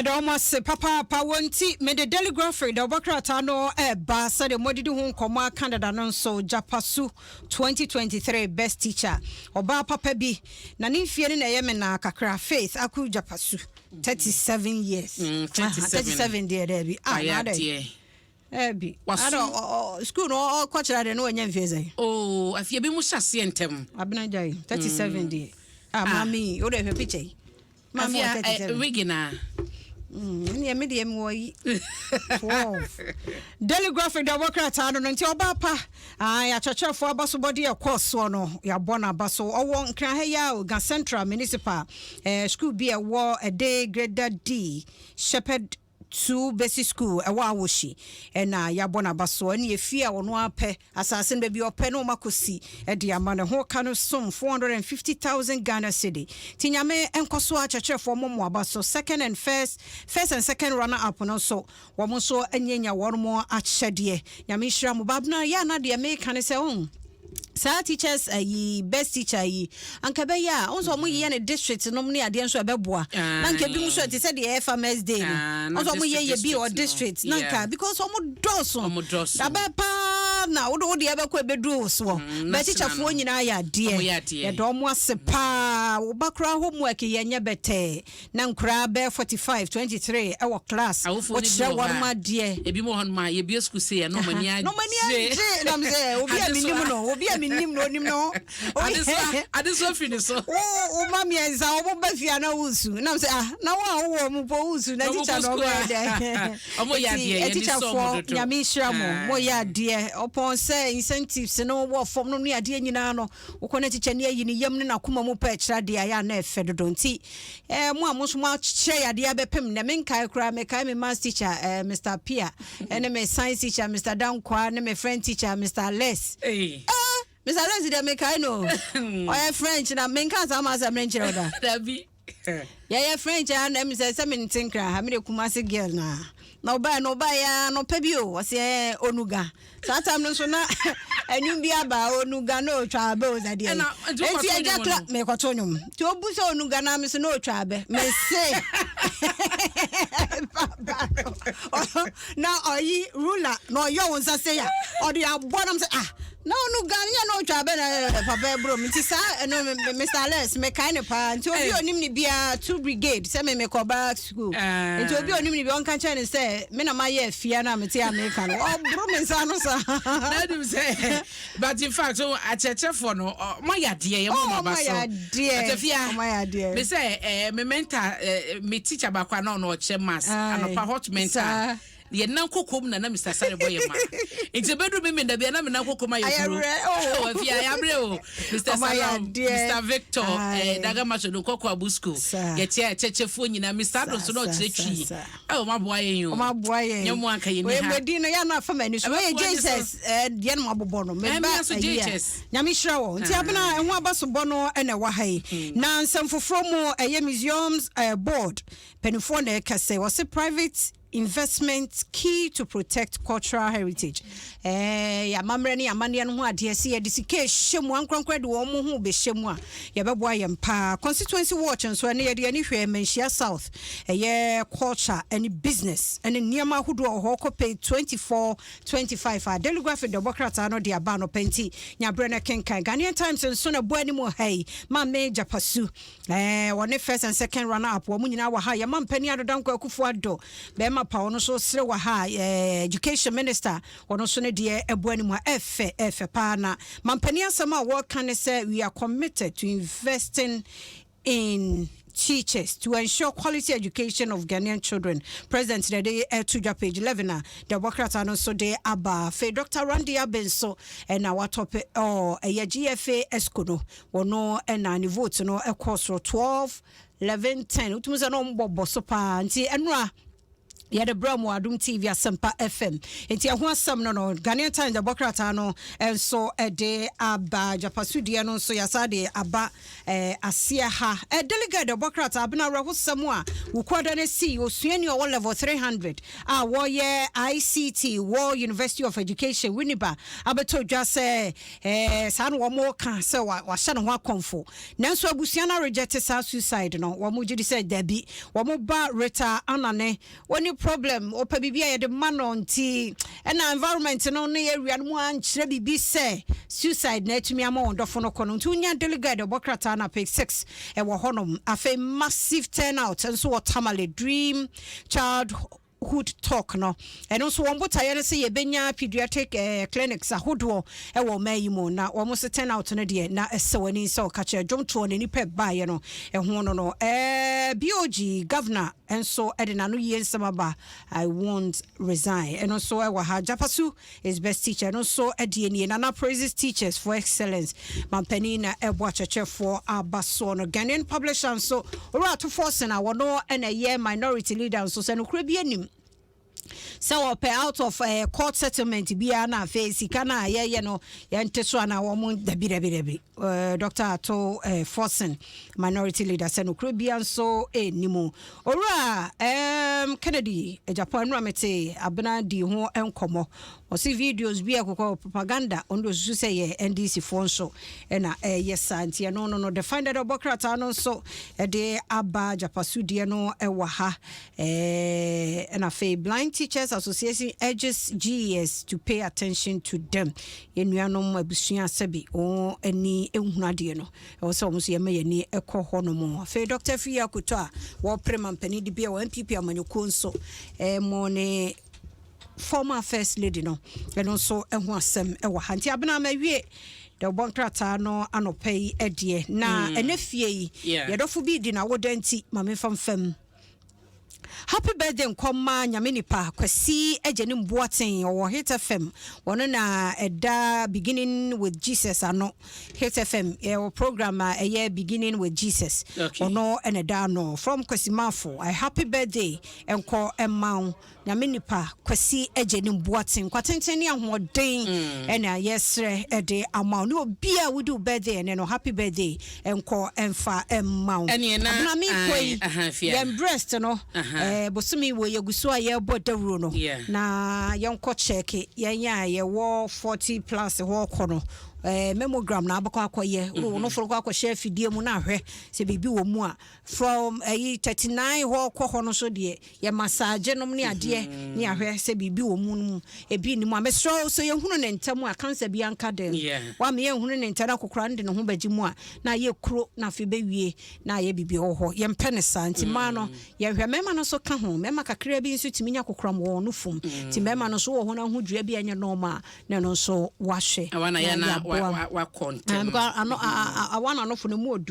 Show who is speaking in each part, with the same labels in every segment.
Speaker 1: Almost Papa Pawonti made the telegraphy the Bacratano Basa the Modidi Home Coma Canada non so Japasu 2023 best teacher Oba Papa B Nani Fian Yemena Kakra Faith Aku Japasu 37 years 37 dear Debbie Ebi I don't school no coach I don't know when you
Speaker 2: oh if you be musa sientem
Speaker 1: Abinajai 37 dear mami o de picture mami
Speaker 2: Regina
Speaker 1: medium way. Daily graphic the worker no nti obapa ya chacha for abaso body course no ya bona baso owo nkran ha ya Ga Central Municipal school be a war a day grade D Shepherd 2 basic school ewa awoshi na ya bona baso na ye fia wono apɛ assassin baby opɛ no makosi de amane ho ka no som 450,000 Ghana cedi tinyame enkoso a church for momo abaso second and first and second runner up no so wo mo so anyenya wono mo akyɛde nyame hira mo babna ya na de me kan se Sa teachers best teacher anka be ya onso mo ye ne district no ne ade nso ebeboa na nka bi mu so te say the FMS day no onso mo ye bi or district na nka because omo doso da be pa na wo de ebekọ ebedu so be teacher fo nyina ya de ye do mo asepa wo bakra homework ye nya bete na nkra be 45-23 e wo class wo tire won ma de
Speaker 2: ebi mo hon ma ye bi school say no mani age
Speaker 1: na me say obi a minim no obi a minim no
Speaker 2: adeso fini so
Speaker 1: o mami enza o ba fia na wusu na say na wo mo po wusu na teacher no go there
Speaker 2: omo ya de
Speaker 1: teacher for nyame hira mo ya de upon say incentives no wo form no ya de nyina no wo ko na teacher ne ayi ni yam ne na kuma mo pa kira de ya na efe dodo nti mo amoso mo kire ya de abepem na me nkai kra me kai me math teacher Mr. Pia and me science teacher Mr. Dankwa and me friend teacher Mr. Les Mr. Les de me kai no o French na me kan sa ma sa French roda
Speaker 2: Dabi
Speaker 1: ya French and me say me ntinkra ha me de Kumasi girl na oba ya no pa bi o wo se onuga that time no so na anyu bi aba onuga no twa ba o zade enti eja kla me kwato nyum ti obu se onuga na me se no twa ba me se na oyi ruler no yo won sa say ya o de abonam say no nya no twa ba na papa bro mi ti sa no Mr. Les me kind pa nti obi onim ni bia 2 brigade say me ko back school nti obi onim ni bi on kan chen say me na ma ye fia na me ti America no o bro me sa no sa
Speaker 2: na do say but in fact so a cheche for no my idea ye mo ba so my idea me say me mentor me teacher ba kwa no che mass anopa hot mentor ye nan kokom na Mr. Sareboye ma enti bedu me da bia na me nan kokoma ye kuro o afia ya bre o Mr. Salam Mr. Victor daga ma so do kokko abusku ye cheche fo nyina Mr. Adom so no chirechi o ma boa yen o nyemo anka ye ni ha
Speaker 1: we medina ya na fama ni so we Jesus ye no abobo no me ba nyame hira wo enti abena ehun abaso bono ene wa hai na nsɛmfoforo mu museums board penifo na ekase was a private investment key to protect cultural heritage. Ya mamre ni amane no ho ade se ye disike hyemu ankronkro de wo mo ho be hyemu a ye beboa ye mpa constituency watch nso ne ye de ani hwe Manhyia South ye culture and business and niema hodo ho ko pay 24-25 a daily graphic democrat no de aba no penti nyabre na kenkan Ghanaian Times nso na bo ani mo hai ma me Japasu wone first and second runner up wo nyina wa ha ye mampani adodanko akufo ado be ma pa ono so sere wa ha education minister ono so ne de ebuani mu efe pa na mampani asema work can say we are committed to investing in teachers to ensure quality education of Ghanaian children. President today to page 11 the Democrats are also there aba fe Dr. Randy Abenso and our topic a GFA escono wono and vote no e course 12 11 10 utumuza no mbobo so pa nti enra ya de bramo Adom TV Asempa FM enti ho asem no Ghanaian Times the bokrata no enso de aba japasudie no nso yasade aba asia ha delegate the bokrata abna rahosam a wokwada na si osuani o level 300 wo ye ICT wo University of Education Winneba abeto dwa se sa no wo mo ka se wa hye no ho akonfo nanso abusua na reject sa suicide no wo mo gidi se dabi wo mo ba reta anane woni problem opa bibia ye de manonti na environment no na area no ankyere bibi se suicide na atumi ama wondofo no kono ntunya delegate obokrata na page 6 e wo honom afa massive turnout enso what tamale dream childhood talk no and also one botaya say ye benya pediatric clinics ahodo e wo mayimo na wo mo se turn out no de na esewani so ka che dwomto ne ni pe ba ye no e ho no BOG governor and so edina no yen samaba I won't resign and also e wa ha Japasu is best teacher and also edie na praises teachers for excellence mampani na e bo acheche for abaso no Ghanaian publisher so ora to force na wono and a year minority leader so se no kura bi anim so pay out of court settlement bia na face kana ye no yenteso na wo mu dabi Dr. Ato Forsen minority leader se no kura bia so nimu ora Kennedy Japan ramete abena di ho enkomo o see videos bia kokko propaganda ondo su say ye NDC fo so na yes anti no the find that obokrata no so de aba Japasudie no wa ha na fe blind teachers association urges GES to pay attention to them yenuanom abusua sabi o ani ehunade no e so mo so ye me ni ekọ no mo fe Dr. Fia Kuto a wo premampani di bia wo MPP amanyoko nso mo ne former first lady no and also ehu asem e wa hanti abena mawie the bonkrata no anopai edie na enefie ye dofo bi di na wodanti mame famfam. Happy birthday nkoma nyame nipa kwasi agene mboaten o Hit FM wono na eda beginning with Jesus ano Hit FM e program a beginning with Jesus ono eneda no from kwasi mafo a happy birthday enko emma nyame nipa kwasi agene mboaten kwatenten ne ahoden ena yesre ede ama no obi a would do birthday and no happy birthday enko emfa emma na me koi dem breast no bosumi wo yeguso a ye bodawuro no na yenko check yenya ye wo 40 plus ho kono mammogram na abakọ akoye no foro akọ share fidie mu na ahwe se bibi wo mu a from 39 ho kọ no so de ye massage nom ne ade ne ahwe se bibi wo mu ebi ni mu amestro so ye hunu ne ntamu a cancer bi anka den wa me ye hunu ne ntana kokora nde ne ho bagi mu a na ye kuro na fe bewie na ye bibi ho ye mpe ne santi ma no ye hwe mema no so ka ho mema kakra bi nso timinya kokora mo no fum ti mema no so wo ho na ho dua bi anya normal na no so wa hwe
Speaker 2: awana ya na wa content
Speaker 1: I want no for the mood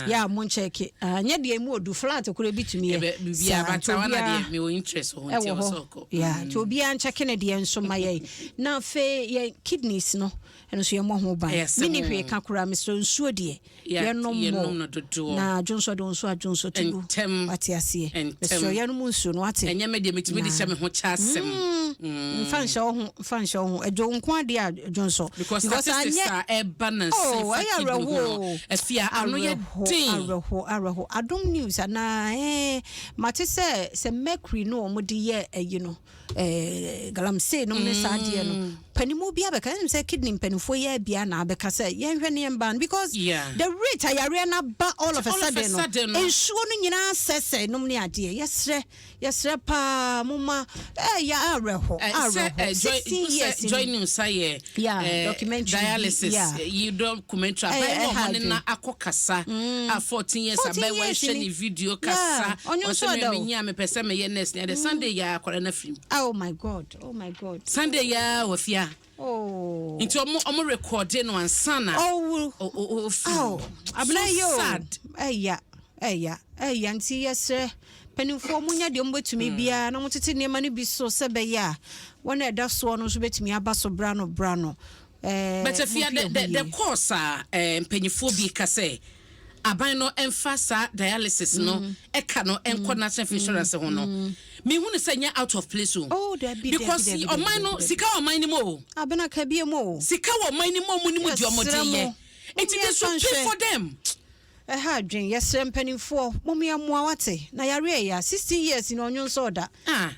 Speaker 1: ya mon check anya de mood flat kura bitumi
Speaker 2: ya but awana de me interest ho nti osoko
Speaker 1: ya to bi an check na de enso maye na fe ye kidneys no eno so ye mo ho ba mini hwe ka kura me so nsuo de ye no mo na jonso don so ajonso tu ati ase so ye no mo nsuo no ati
Speaker 2: enya me de metumi de se me ho cha asem
Speaker 1: fansha ho ejo nko ade a jonso
Speaker 2: because anya balance afia ano ye din
Speaker 1: arho Adom news na mate se mercury no omode ye you know galamsey no ne saade no panimu bia beka say kidney panifo ye bia na beka say ye hwe ne ban because the rate ayare na ba all of a sudden no ensuo no nyina sese no ne ade yesre pa mama ya arho
Speaker 2: join news say
Speaker 1: documentary
Speaker 2: dialysis you documentary by na akokasa 14 years abai we hwe video kasa o so me nya me pese me ye next the Sunday ya akwara na film
Speaker 1: oh my god
Speaker 2: Sunday ya wafia into omo recording no ansana abna yo eya nti yesre penifo munya de mbetumi bia na motete nema no bi so sebe ya wona eda so no so betumi abaso brano but if the course penyifo bi ka say aban no emphasize dialysis no eka no enko national insurance ho no me hu ne sanya out of place because oman no sika oman ni mo
Speaker 1: abena ka bie mo
Speaker 2: sika oman ni mo mu ni mu di omodeye enti they should pay for them
Speaker 1: ha dwen yesre mpanimfo momia moawate na yare ya 16 years in onyon soda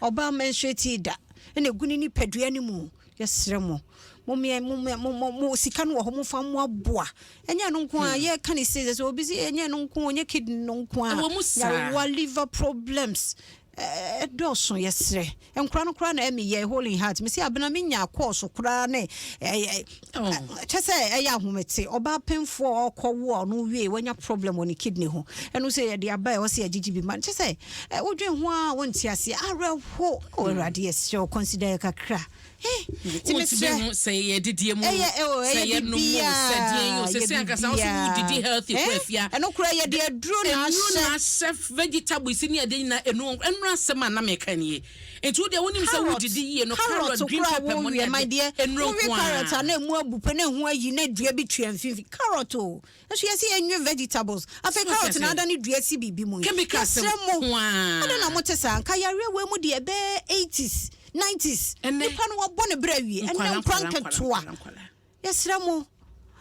Speaker 1: oba menstrate da ene guni ni padua ni mu yesre mo mo sika no ho mo fa mo aboa enya no nko a ye kan say so obi say enya no nko onye kidney no nko a ya liver problems doso yesre enkura no kura na emi ye holy heart me say abena me nya course kura na chese eya ahomete oba penfo okowo no wie wanya problem on kidney ho enu say ye de aba e wo say agigibi man chese wodwen ho a wonti ase areho orade yesre consider kakra
Speaker 2: say ye didie mu say ye no mu say you say akasa so didi healthy kwafia
Speaker 1: eno kura ye de aduro na
Speaker 2: chef vegetables ni ade na enu asema na mekanie entu de wonim say wo didi ye no carrot green pepper mo
Speaker 1: my dear enu carrot na emu abupe na hu ayi na dua bi twa mfifi carrot o so ye say enwe vegetables afa carrot na ada ni dua si bibi mu
Speaker 2: chemicals
Speaker 1: mo ada na mo tesa nka yare we mu de be 80s 90s nipa no wabɔ ne brawie ɛnna nkranka toa yɛsra mo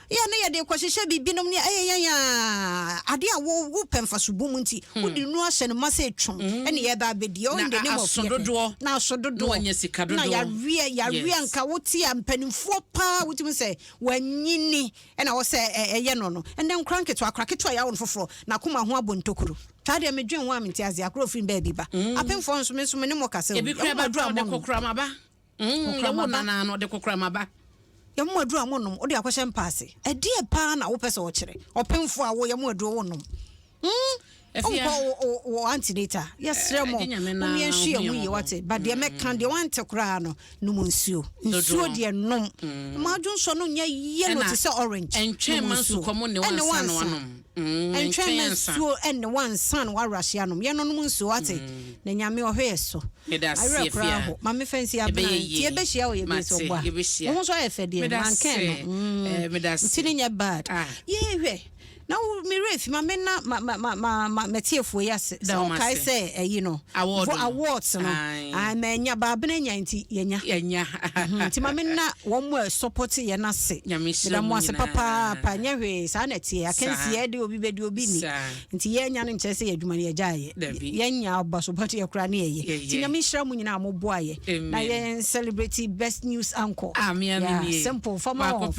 Speaker 1: ya na yɛde kwahyehyɛ bibinom ne ayɛyɛ ade a wo pɛmfa so bom nti wodi nu ahyɛ no ma sɛ twom ɛne yɛba abedi o inde ne mo na asododo
Speaker 2: wanya sika dodo
Speaker 1: na yare nka wote a mpanimfoɔ pa wotim sɛ wanyini ɛna wo sɛ ɛyɛ no ɛnna nkranka toa kraketo ya wo foforo na koma ho abontokuro tade me dwen ho amenti aze akro free ba biba apemfo nso me ne mo kase
Speaker 2: ebi kra ba drum de kokra maba yawo nana no de kokra maba
Speaker 1: yamu aduru amonom odi akwahye mpaase edi e pa na wo pese wo kire opemfo a wo yamu aduru wonom o antidator yesre mo mi enhia mu ye wate but de meka de wante kra no num nsuo de nom ma dwonso no nya ye no te se orange
Speaker 2: entwe mansu komo ne wansa no anom
Speaker 1: entwe mansu ene wansa no warahia nom ye no num nsuo wate na nyame ohwe so ayra ma me fancy abena tie be hia o ye be so boa wo so aye fede man ken no
Speaker 2: me das
Speaker 1: tini nya bad ye hwe now me ref ma metiefo yase so kai say you know awards no I menya ba bena nya nti yenya nti ma na wo mo support ye na se da mo ase papa pa nya hwe sa na tie akansi ye de obi bedi obi ni nti yenya no nche se adwuma ne yagyaye yenya oba support ye kra ne ye nti nya me hira mu nyina mo boa ye na ye celebrity best news anchor
Speaker 2: simple
Speaker 1: for more